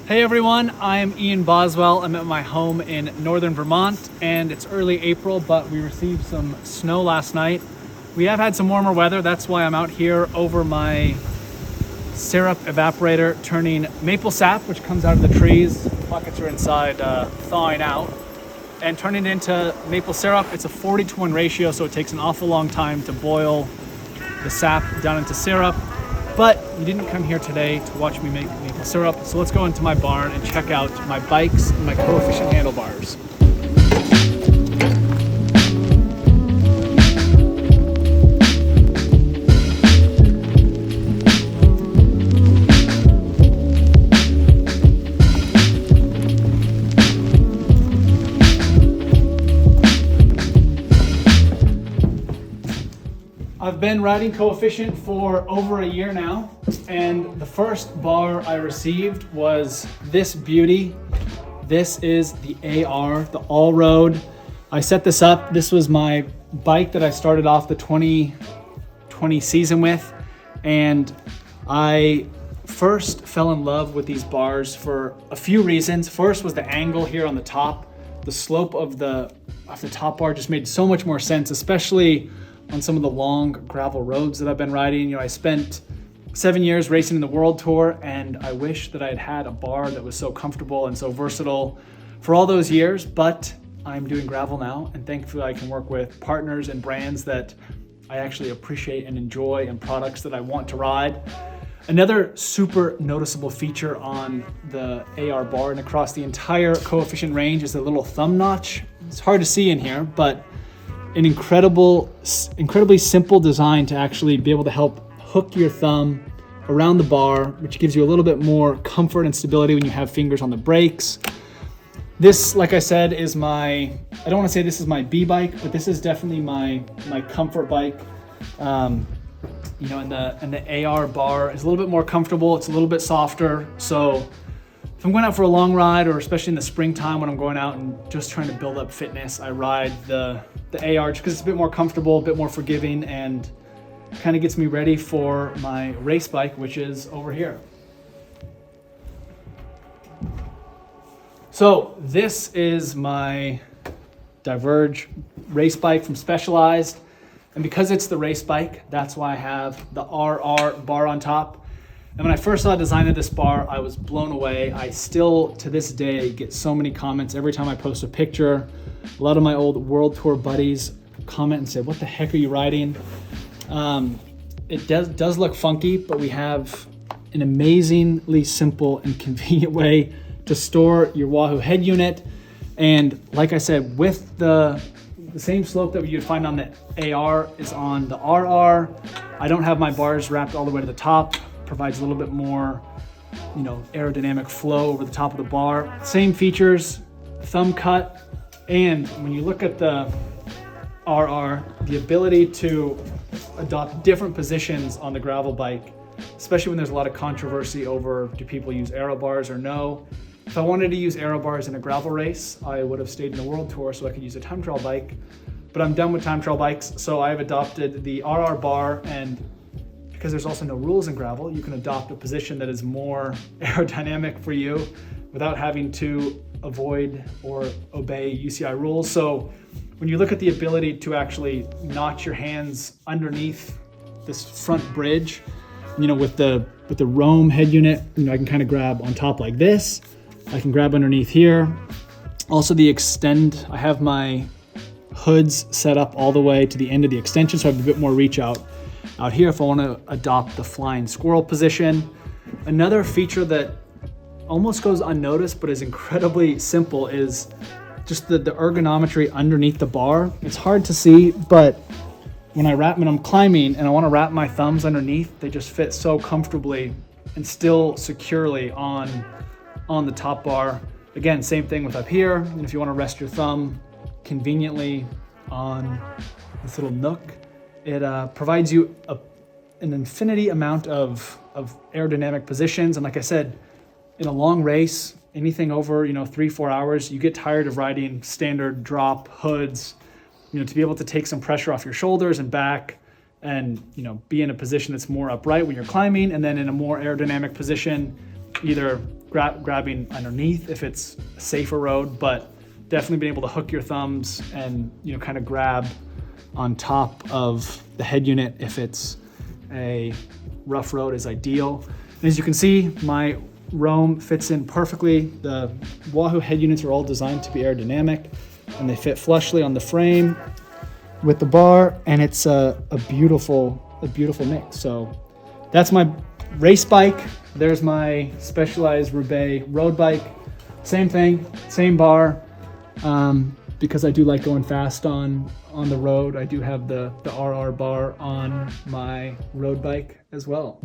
Hey everyone, I'm Ian Boswell. I'm at my home in northern Vermont and it's early April, but we received some snow last night. We have had some warmer weather, that's why I'm out here over my syrup evaporator turning maple sap, which comes out of the trees, buckets are inside thawing out, and turning it into maple syrup. It's a 40-to-1 ratio, so it takes an awful long time to boil the sap down into syrup. But you didn't come here today to watch me make maple syrup, so let's go into my barn and check out my bikes and my coefficient handlebars. I've been riding coefficient for over a year now, and the first bar I received was this beauty. This is the AR, the all-road. I set this up. This was my bike that I started off the 2020 season with, and I first fell in love with these bars for a few reasons. First was the angle here on the top. The slope of the top bar just made so much more sense, especially on some of the long gravel roads that I've been riding. You know, I spent 7 years racing in the World Tour, and I wish that I had had a bar that was so comfortable and so versatile for all those years, but I'm doing gravel now, and thankfully I can work with partners and brands that I actually appreciate and enjoy, and products that I want to ride. Another super noticeable feature on the AR bar and across the entire coefficient range is the little thumb notch. It's hard to see in here, but an incredibly simple design to actually be able to help hook your thumb around the bar, which gives you a little bit more comfort and stability when you have fingers on the brakes. This, like I said, is I don't want to say this is my B bike, but this is definitely my comfort bike. You know, and the AR bar is a little bit more comfortable. It's a little bit softer. So if I'm going out for a long ride, or especially in the springtime when I'm going out and just trying to build up fitness, I ride the AR just because it's a bit more comfortable, a bit more forgiving, and kind of gets me ready for my race bike, which is over here. So this is my Diverge race bike from Specialized. And because it's the race bike, that's why I have the RR bar on top. And when I first saw the design of this bar, I was blown away. I still, to this day, get so many comments every time I post a picture. A lot of my old World Tour buddies comment and say, "What the heck are you riding?" It does look funky, but we have an amazingly simple and convenient way to store your Wahoo head unit. And like I said, with the same slope that you'd find on the AR is on the RR. I don't have my bars wrapped all the way to the top. Provides a little bit more, you know, aerodynamic flow over the top of the bar. Same features, thumb cut, and when you look at the RR, the ability to adopt different positions on the gravel bike, especially when there's a lot of controversy over do people use aero bars or no. If I wanted to use aero bars in a gravel race, I would have stayed in the World Tour so I could use a time trial bike, but I'm done with time trial bikes, so I've adopted the RR bar, and because there's also no rules in gravel, you can adopt a position that is more aerodynamic for you without having to avoid or obey UCI rules. So when you look at the ability to actually notch your hands underneath this front bridge, you know, with the Roam head unit, you know, I can kind of grab on top like this. I can grab underneath here. Also the extend, I have my hoods set up all the way to the end of the extension, so I have a bit more reach out here if I want to adopt the flying squirrel position. Another feature that almost goes unnoticed but is incredibly simple is just the ergonometry underneath the bar. It's hard to see, but when I'm climbing and I want to wrap my thumbs underneath, they just fit so comfortably and still securely on the top bar. Again, same thing with up here. And if you want to rest your thumb conveniently on this little nook, it provides you an infinity amount of aerodynamic positions. And like I said, in a long race, anything over 3-4 hours, you get tired of riding standard drop hoods. To be able to take some pressure off your shoulders and back, and be in a position that's more upright when you're climbing, and then in a more aerodynamic position, either grabbing underneath if it's a safer road, but definitely being able to hook your thumbs and, you know, kind of grab on top of the head unit if it's a rough road is ideal. And as you can see, my Roam fits in perfectly. The Wahoo head units are all designed to be aerodynamic, and they fit flushly on the frame with the bar, and it's a beautiful mix. So that's my race bike. There's my Specialized Roubaix road bike. Same thing, same bar. Because I do like going fast on the road, I do have the RR bar on my road bike as well.